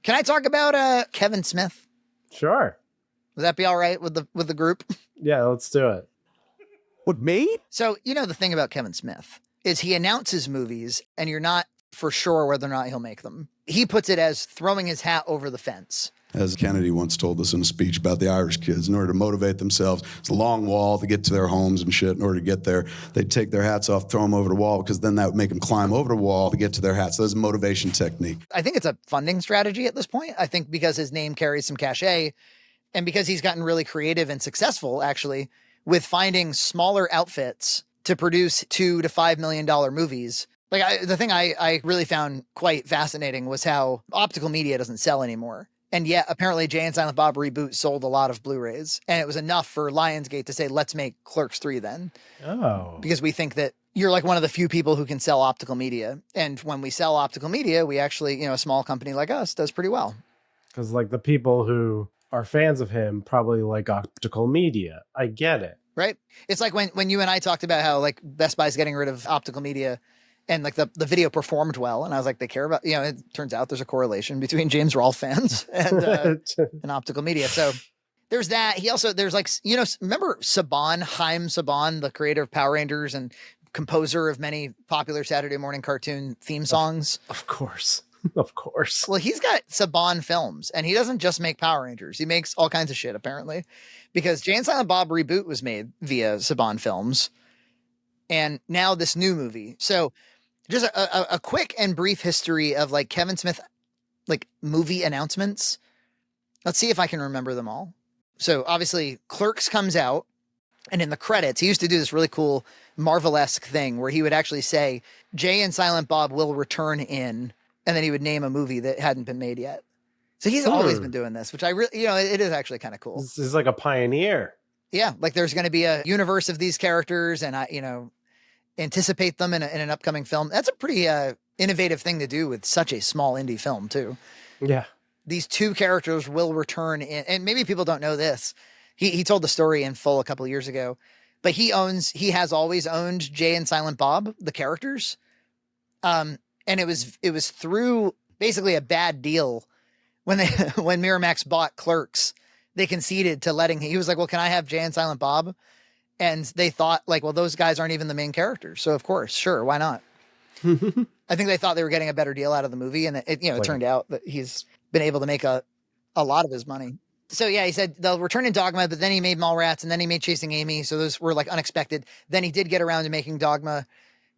Can I talk about Kevin Smith? Sure. Would that be all right with the group? Yeah, let's do it. What, me? So, the thing about Kevin Smith is he announces movies and you're not for sure whether or not he'll make them. He puts it as throwing his hat over the fence. As Kennedy once told us in a speech about the Irish kids, in order to motivate themselves, it's a long wall to get to their homes and shit. In order to get there, they'd take their hats off, throw them over the wall, because then that would make them climb over the wall to get to their hats. So that's a motivation technique. I think it's a funding strategy at this point. I think because his name carries some cachet and because he's gotten really creative and successful, actually, with finding smaller outfits to produce $2 to $5 million movies. Like the thing I really found quite fascinating was how optical media doesn't sell anymore. And yet, apparently, Jay and Silent Bob Reboot sold a lot of Blu-rays. And it was enough for Lionsgate to say, let's make Clerks 3 then. Oh. Because we think that you're like one of the few people who can sell optical media. And when we sell optical media, we actually, a small company like us does pretty well. Because like the people who are fans of him probably like optical media. I get it. Right? It's like when you and I talked about how like Best Buy's getting rid of optical media and like the video performed well. And I was like, they care about, it turns out there's a correlation between James Rolfe fans and optical media. So there's that. There's like, remember Haim Saban, the creator of Power Rangers and composer of many popular Saturday morning cartoon theme songs? Of course. Of course. Well, he's got Saban Films and he doesn't just make Power Rangers. He makes all kinds of shit apparently because Jay and Silent Bob Reboot was made via Saban Films. And now this new movie. So just a quick and brief history of like Kevin Smith, like movie announcements. Let's see if I can remember them all. So obviously Clerks comes out and in the credits, he used to do this really cool Marvel-esque thing where he would actually say, Jay and Silent Bob will return in, and then he would name a movie that hadn't been made yet. So he's always been doing this, which I really, it is actually kind of cool. This is like a pioneer. Yeah. Like there's going to be a universe of these characters and anticipate them in an upcoming film. That's a pretty innovative thing to do with such a small indie film too. Yeah. These two characters will return in, and maybe people don't know this. He told the story in full a couple of years ago, but he has always owned Jay and Silent Bob, the characters. And it was through basically a bad deal when Miramax bought Clerks, they conceded to he was like, well, can I have Jay and Silent Bob? And they thought like, well, those guys aren't even the main characters. So of course, sure. Why not? I think they thought they were getting a better deal out of the movie. And it turned out that he's been able to make a lot of his money. So yeah, he said they'll return in Dogma, but then he made Mallrats and then he made Chasing Amy. So those were like unexpected. Then he did get around to making Dogma.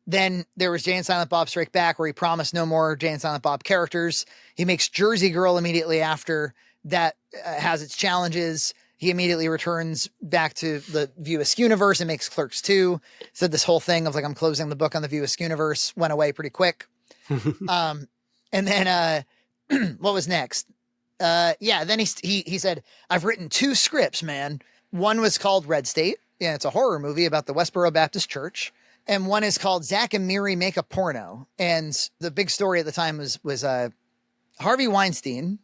Then there was Jay and Silent Bob Strike Back where he promised no more Jay and Silent Bob characters. He makes Jersey Girl immediately after that has its challenges. He immediately returns back to the View Askew universe and makes Clerks 2. So this whole thing of like, I'm closing the book on the View Askew universe went away pretty quick. And then what was next? Then he said, I've written 2 scripts, man. One was called Red State. Yeah, it's a horror movie about the Westboro Baptist Church. And one is called Zach and Miri Make a Porno. And the big story at the time was Harvey Weinstein,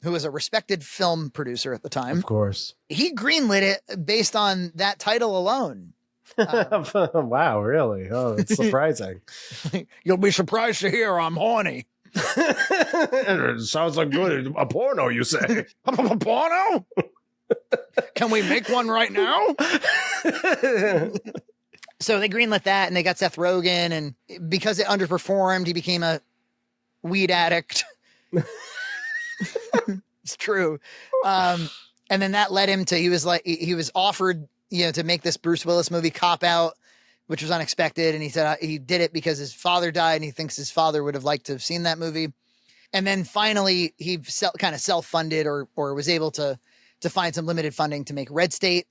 who was a respected film producer at the time. Of course. He greenlit it based on that title alone. Wow, really? Oh, it's surprising. You'll be surprised to hear I'm horny. It sounds like a porno, you say. A porno? Can we make one right now? So they greenlit that and they got Seth Rogen, and because it underperformed, he became a weed addict. It's true. And then that led him to, he was offered, to make this Bruce Willis movie Cop Out, which was unexpected. And he said he did it because his father died and he thinks his father would have liked to have seen that movie. And then finally he kind of self-funded or was able to find some limited funding to make Red State.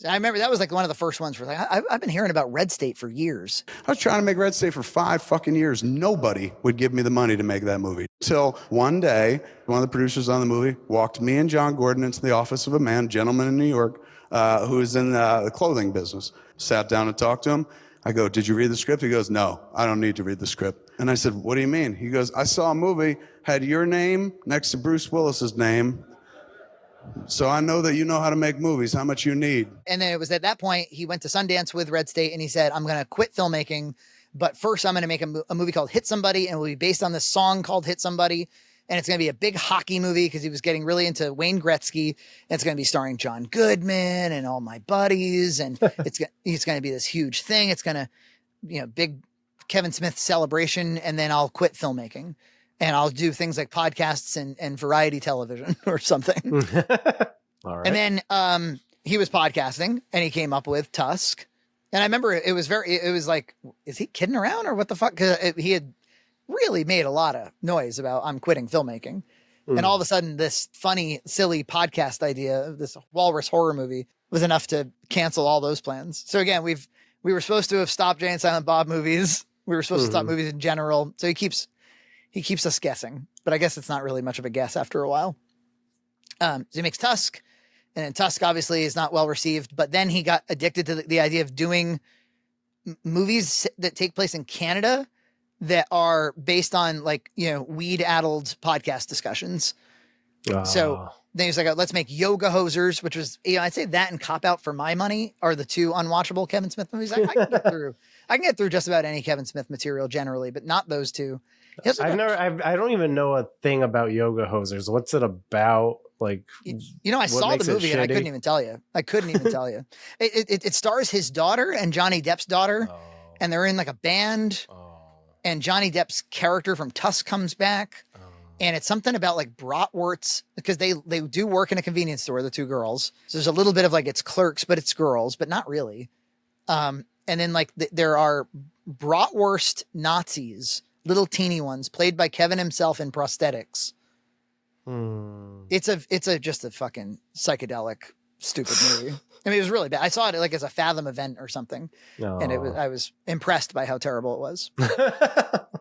I remember that was like one of the first ones where I've been hearing about Red State for years. I was trying to make Red State for 5 fucking years. Nobody would give me the money to make that movie. Till one day, one of the producers on the movie walked me and John Gordon into the office of a gentleman in New York, who is in the clothing business. Sat down and talked to him. I go, did you read the script? He goes, no, I don't need to read the script. And I said, what do you mean? He goes, I saw a movie, had your name next to Bruce Willis's name. So I know that you know how to make movies, how much you need. And then it was at that point, he went to Sundance with Red State and he said, I'm going to quit filmmaking, but first I'm going to make a movie called Hit Somebody, and it will be based on this song called Hit Somebody. and it's going to be a big hockey movie because he was getting really into Wayne Gretzky. And it's going to be starring John Goodman and all my buddies, and it's going to be this huge thing. It's going to, big Kevin Smith celebration, and then I'll quit filmmaking and I'll do things like podcasts and variety television or something. All right. And then he was podcasting and he came up with Tusk. And I remember it was like, is he kidding around or what the fuck? Because he had really made a lot of noise about I'm quitting filmmaking. And all of a sudden this funny, silly podcast idea of this walrus horror movie was enough to cancel all those plans. So again, we were supposed to have stopped Jay and Silent Bob movies. We were supposed to stop movies in general. So he keeps us guessing, but I guess it's not really much of a guess after a while. So he makes Tusk, and then Tusk obviously is not well received, but then he got addicted to the idea of doing movies that take place in Canada that are based on weed-addled podcast discussions. So then he's like, let's make Yoga Hosers, which was, I'd say that and Cop Out for my money are the two unwatchable Kevin Smith movies. I can get through. I can get through just about any Kevin Smith material generally, but not those two. I don't even know a thing about Yoga Hosers. What's it about? Like, I saw the movie and I couldn't even tell you. It stars his daughter and Johnny Depp's daughter, and they're in like a band. And Johnny Depp's character from Tusk comes back. And it's something about like bratwursts, because they do work in a convenience store, the two girls. So there's a little bit of like, it's clerks, but it's girls, but not really. And then like there are bratwurst Nazis, little teeny ones played by Kevin himself in prosthetics. It's just a fucking psychedelic, stupid movie. I mean, it was really bad. I saw it like as a Fathom event or something. And I was impressed by how terrible it was.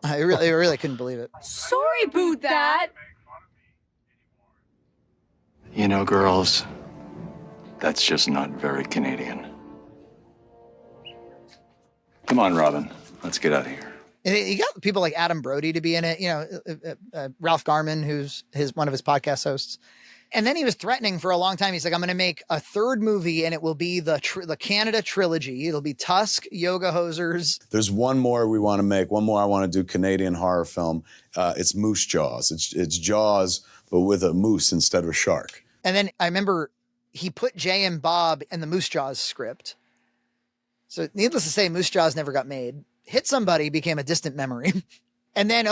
I really couldn't believe it. Sorry about that. Girls, that's just not very Canadian. Come on, Robin. Let's get out of here. And you got people like Adam Brody to be in it, Ralph Garman, who's one of his podcast hosts. And then he was threatening for a long time. He's like, I'm going to make a third movie and it will be the Canada trilogy. It'll be Tusk, Yoga Hosers. There's one more we want to make. One more I want to do, Canadian horror film. It's Moose Jaws. It's Jaws, but with a moose instead of a shark. And then I remember he put Jay and Bob in the Moose Jaws script. So needless to say, Moose Jaws never got made. Hit Somebody became a distant memory. And then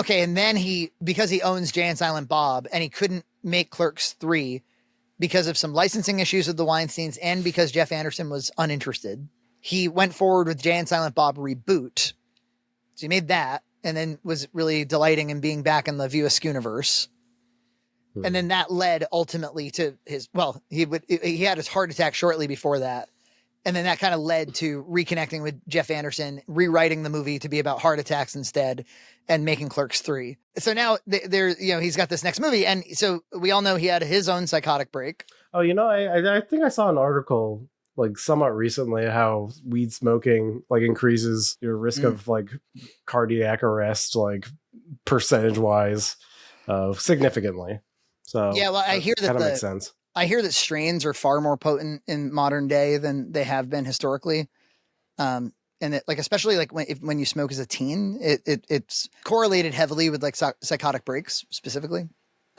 because he owns Jay and Silent Bob and he couldn't make Clerks 3 because of some licensing issues with the Weinsteins and because Jeff Anderson was uninterested, he went forward with Jay and Silent Bob Reboot. So he made that and then was really delighting in being back in the View Askew-universe. And then that led ultimately to he had his heart attack shortly before that. And then that kind of led to reconnecting with Jeff Anderson, rewriting the movie to be about heart attacks instead, and making Clerks 3. So now he's got this next movie. And so we all know he had his own psychotic break. Oh, I think I saw an article like somewhat recently how weed smoking like increases your risk of like cardiac arrest, like percentage wise, significantly. So yeah, well, I hear that makes sense. I hear that strains are far more potent in modern day than they have been historically. And that, like, especially like when you smoke as a teen, it's correlated heavily with like psychotic breaks specifically.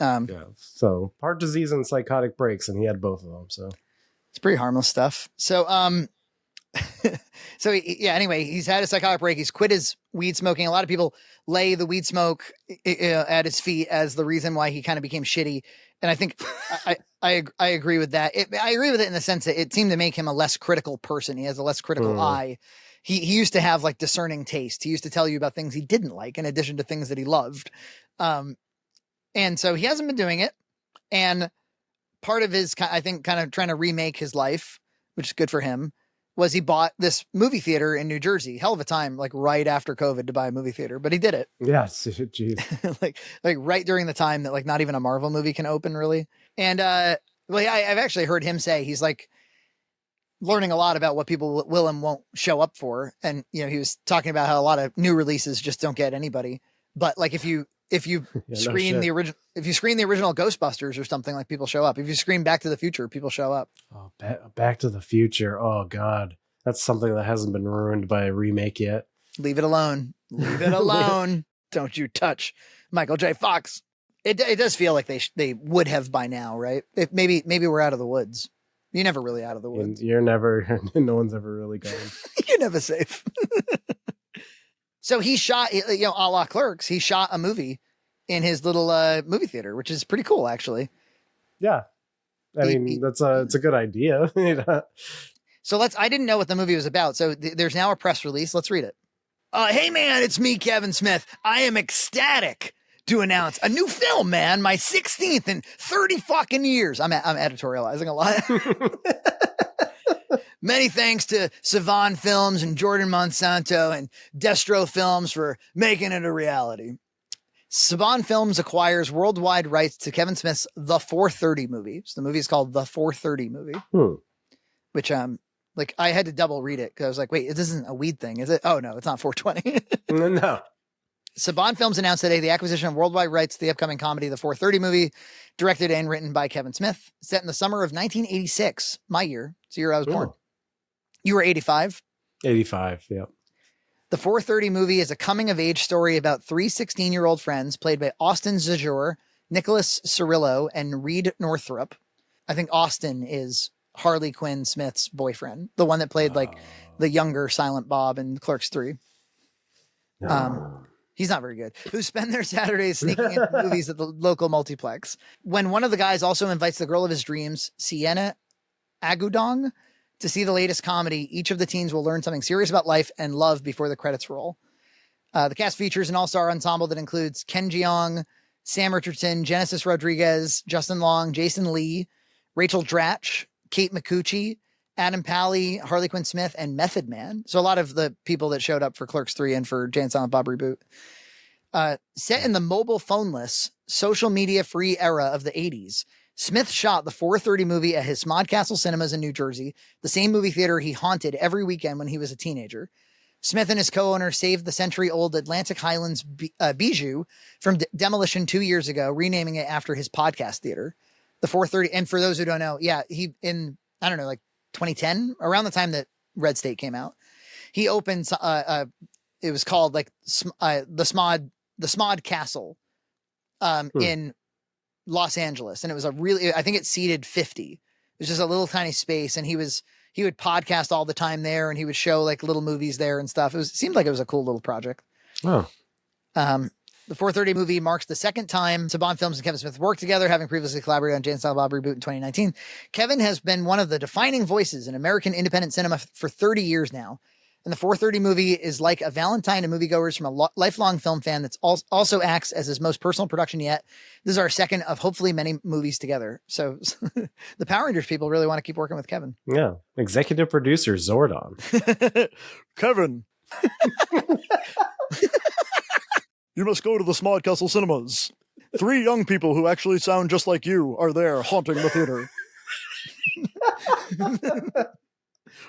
So heart disease and psychotic breaks, and he had both of them. So it's pretty harmless stuff. So, anyway, he's had a psychotic break. He's quit his weed smoking. A lot of people lay the weed smoke at his feet as the reason why he kind of became shitty. And I think I agree with that. I agree with it in the sense that it seemed to make him a less critical person. He has a less critical eye. He used to have like discerning taste. He used to tell you about things he didn't like in addition to things that he loved. And so he hasn't been doing it. And part of his, I think, kind of trying to remake his life, which is good for him, was he bought this movie theater in New Jersey. Hell of a time, like right after COVID to buy a movie theater, but he did it. Yes. Geez. like right during the time that like not even a Marvel movie can open really. And I've actually heard him say he's like learning a lot about what people will and won't show up for. And, he was talking about how a lot of new releases just don't get anybody. But like if you screen the original Ghostbusters or something, like people show up. If you screen Back to the Future, people show up. Oh, Back to the Future. Oh God, that's something that hasn't been ruined by a remake yet. Leave it alone. Leave it alone. Don't you touch Michael J. Fox. It does feel like they would have by now, right? Maybe we're out of the woods. You're never really out of the woods. You're never, no one's ever really gone. You're never safe. So he shot, a la Clerks, he shot a movie in his little movie theater, which is pretty cool, actually. Yeah. I mean, it's a good idea. So I didn't know what the movie was about. So there's now a press release. Let's read it. Hey man, it's me, Kevin Smith. I am ecstatic to announce a new film, man. My 16th in 30 fucking years. I'm editorializing a lot. Many thanks to Savan Films and Jordan Monsanto and Destro Films for making it a reality. Saban Films acquires worldwide rights to Kevin Smith's The 430 movie. So the movie is called The 430 movie, which I had to double read it because I was like, wait, this isn't a weed thing, is it? Oh no, it's not 420. No. Saban Films announced today the acquisition of worldwide rights to the upcoming comedy The 430 movie, directed and written by Kevin Smith, set in the summer of 1986, my year. It's the year I was born. You were 85? 85, yeah. The 430 movie is a coming-of-age story about three 16-year-old friends played by Austin Zajur, Nicholas Cirillo, and Reed Northrup. I think Austin is Harley Quinn Smith's boyfriend, the one that played the younger Silent Bob in Clerks 3. He's not very good. Who spend their Saturdays sneaking into movies at the local multiplex. When one of the guys also invites the girl of his dreams, Sienna Agudong, to see the latest comedy, each of the teens will learn something serious about life and love before the credits roll. The cast features an all-star ensemble that includes Ken Jeong, Sam Richardson, Genesis Rodriguez, Justin Long, Jason Lee, Rachel Dratch, Kate McCucci, Adam Pally, Harley Quinn Smith, and Method Man. So a lot of the people that showed up for Clerks 3 and for Jay and Silent Bob Reboot. Set in the mobile phoneless, social media free era of the 80s, Smith shot the 430 movie at his Smodcastle Cinemas in New Jersey, the same movie theater he haunted every weekend when he was a teenager. Smith and his co-owner saved the century-old Atlantic Highlands Bijou from demolition 2 years ago, renaming it after his podcast theater. The 430, and for those who don't know, he in, I don't know, like 2010, around the time that Red State came out, he opened, it was called like the Smod Castle in Los Angeles. And it was I think it seated 50. It was just a little tiny space. And he would podcast all the time there, and he would show like little movies there and stuff. It seemed like it was a cool little project. Oh. The 430 movie marks the second time Saban Films and Kevin Smith worked together, having previously collaborated on Jay and Silent Bob Reboot in 2019. Kevin has been one of the defining voices in American independent cinema for 30 years now. And the 430 movie is like a Valentine to moviegoers from a lifelong film fan that's also acts as his most personal production yet. This is our second of hopefully many movies together. So the Power Rangers people really want to keep working with Kevin. Yeah. Executive producer Zordon. Kevin. You must go to the Smodcastle Cinemas. 3 young people who actually sound just like you are there haunting the theater.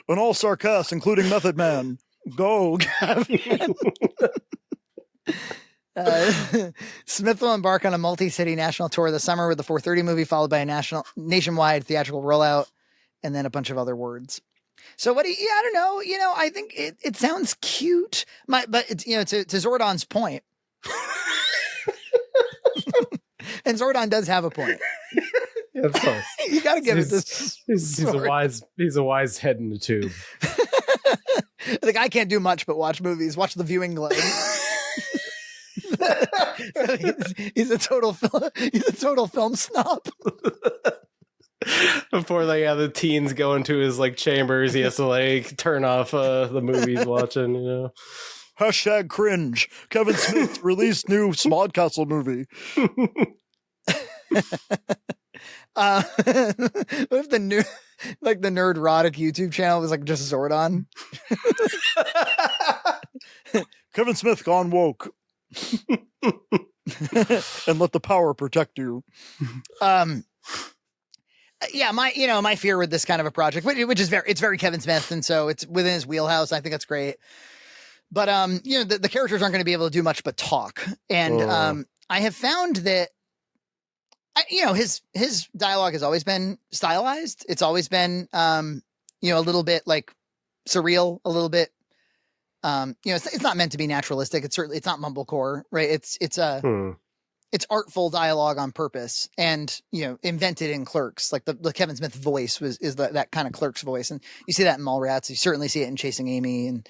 An all-star cast, including Method Man. Go, Kevin. Smith will embark on a multi-city national tour this summer with the 430 movie, followed by a nationwide theatrical rollout, and then a bunch of other words. So I don't know. I think it sounds cute. But it's, to Zordon's point. And Zordon does have a point. Yeah, of course. You got to give it this. He's a wise head in the tube. The guy can't do much but watch movies. Watch The Viewing Globe. So he's a total film snob. Before the teens go into his chambers, he has to turn off the movies watching. Hashtag cringe. Kevin Smith released new Smodcastle movie. What if the Nerdrotic YouTube channel was just Zordon? Kevin Smith gone woke. And let the power protect you. Yeah, my fear with this kind of a project, which is very Kevin Smith, and so it's within his wheelhouse. I think that's great. But the characters aren't going to be able to do much but talk, and I have found that his dialogue has always been stylized. It's always been a little bit surreal, a little bit it's not meant to be naturalistic. It's not mumblecore, right? It's it's artful dialogue on purpose, and invented in Clerks. Like the Kevin Smith voice is that kind of Clerks voice, and you see that in Mallrats. You certainly see it in Chasing Amy,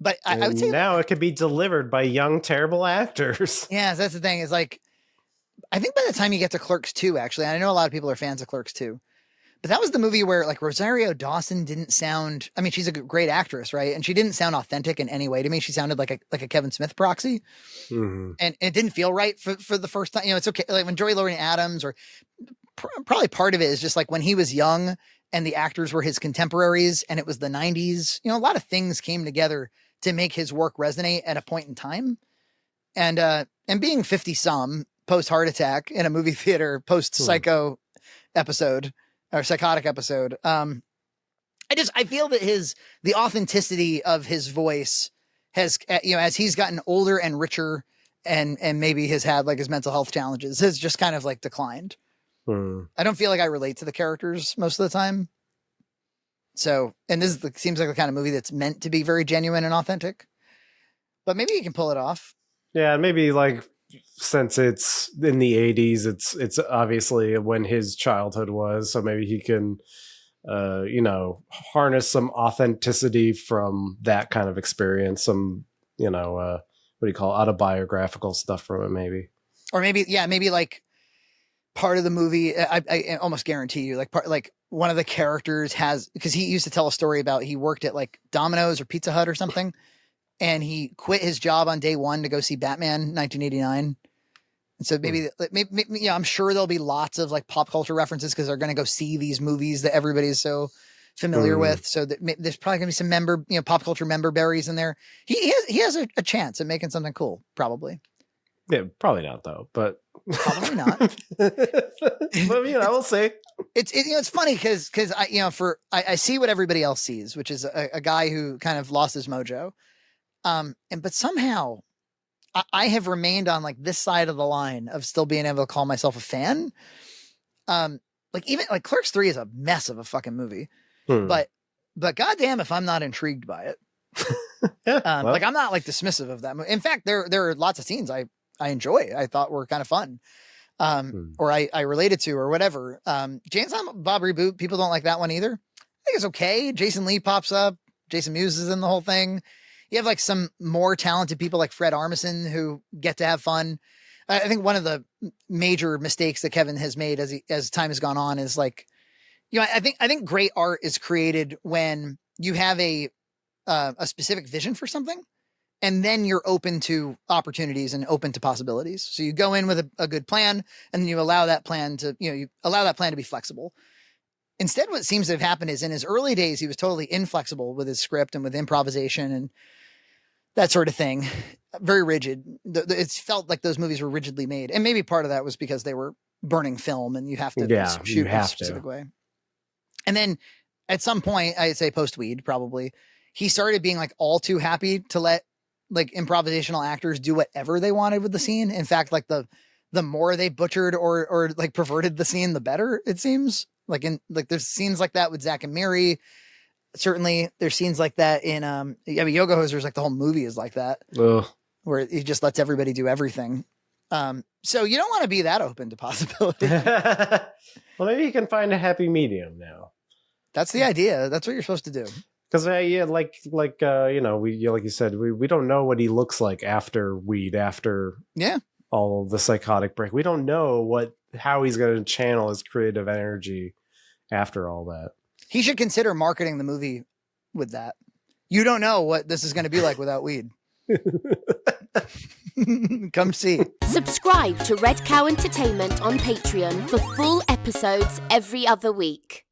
but I would say now it could be delivered by young terrible actors. Yeah, that's the thing. Is like, I think by the time you get to Clerks 2, actually, I know a lot of people are fans of Clerks 2, but that was the movie where like Rosario Dawson didn't sound. I mean, she's a great actress, right? And she didn't sound authentic in any way to me. She sounded like a Kevin Smith proxy, and it didn't feel right for the first time. It's okay. Like when Joey Lauren Adams, or probably part of it is just like when he was young and the actors were his contemporaries, and it was the 90s. A lot of things came together to make his work resonate at a point in time, and being 50 some post heart attack in a movie theater post psycho episode. Or psychotic episode. I feel that the authenticity of his voice has, as he's gotten older and richer, and maybe has had like his mental health challenges, has just kind of like declined. I don't feel like I relate to the characters most of the time. So, and this seems like the kind of movie that's meant to be very genuine and authentic, but maybe you can pull it off. Yeah, maybe like, since it's in the 80s, it's obviously when his childhood was, so maybe he can harness some authenticity from that kind of experience, some what do you call autobiographical stuff from it, maybe. Or maybe like part of the movie, I almost guarantee you, like one of the characters has, because he used to tell a story about he worked at like Domino's or Pizza Hut or something, and he quit his job on day one to go see Batman 1989. And so maybe I'm sure there'll be lots of like pop culture references because they're going to go see these movies that everybody is so familiar with. So that there's probably going to be some pop culture member berries in there. He has a chance at making something cool, probably. Yeah, probably not though, but probably not. But we'll see. It's funny because I see what everybody else sees, which is a guy who kind of lost his mojo. But somehow I have remained on like this side of the line of still being able to call myself a fan. Even Clerks 3 is a mess of a fucking movie, but goddamn if I'm not intrigued by it. I'm not like dismissive of that movie. In fact, there are lots of scenes I enjoy. I thought were kind of fun. Or I related to, or whatever. Jay and Silent Bob Reboot, people don't like that one either. I think it's okay. Jason Lee pops up. Jason Mewes is in the whole thing. You have like some more talented people like Fred Armisen who get to have fun. I think one of the major mistakes that Kevin has made as time has gone on is like, I think great art is created when you have a specific vision for something, and then you're open to opportunities and open to possibilities. So you go in with a good plan, and then you allow that plan to be flexible. Instead, what seems to have happened is in his early days, he was totally inflexible with his script and with improvisation and that sort of thing. Very rigid. It felt like those movies were rigidly made. And maybe part of that was because they were burning film and you have to shoot in a specific way. And then at some point, I'd say post-Weed probably, he started being like all too happy to let like improvisational actors do whatever they wanted with the scene. In fact, like the more they butchered or like perverted the scene, the better, it seems. There's scenes like that with Zach and Miri. Certainly there's scenes like that in Yoga Hosers, like the whole movie is like that. Ugh. Where he just lets everybody do everything. So you don't want to be that open to possibility. Well, maybe you can find a happy medium now. That's the idea. That's what you're supposed to do. Because like you said, we don't know what he looks like after Weed, after all the psychotic break. We don't know how he's going to channel his creative energy after all that. He should consider marketing the movie with that. You don't know what this is going to be like without Weed. Come see. Subscribe to Red Cow Entertainment on Patreon for full episodes every other week.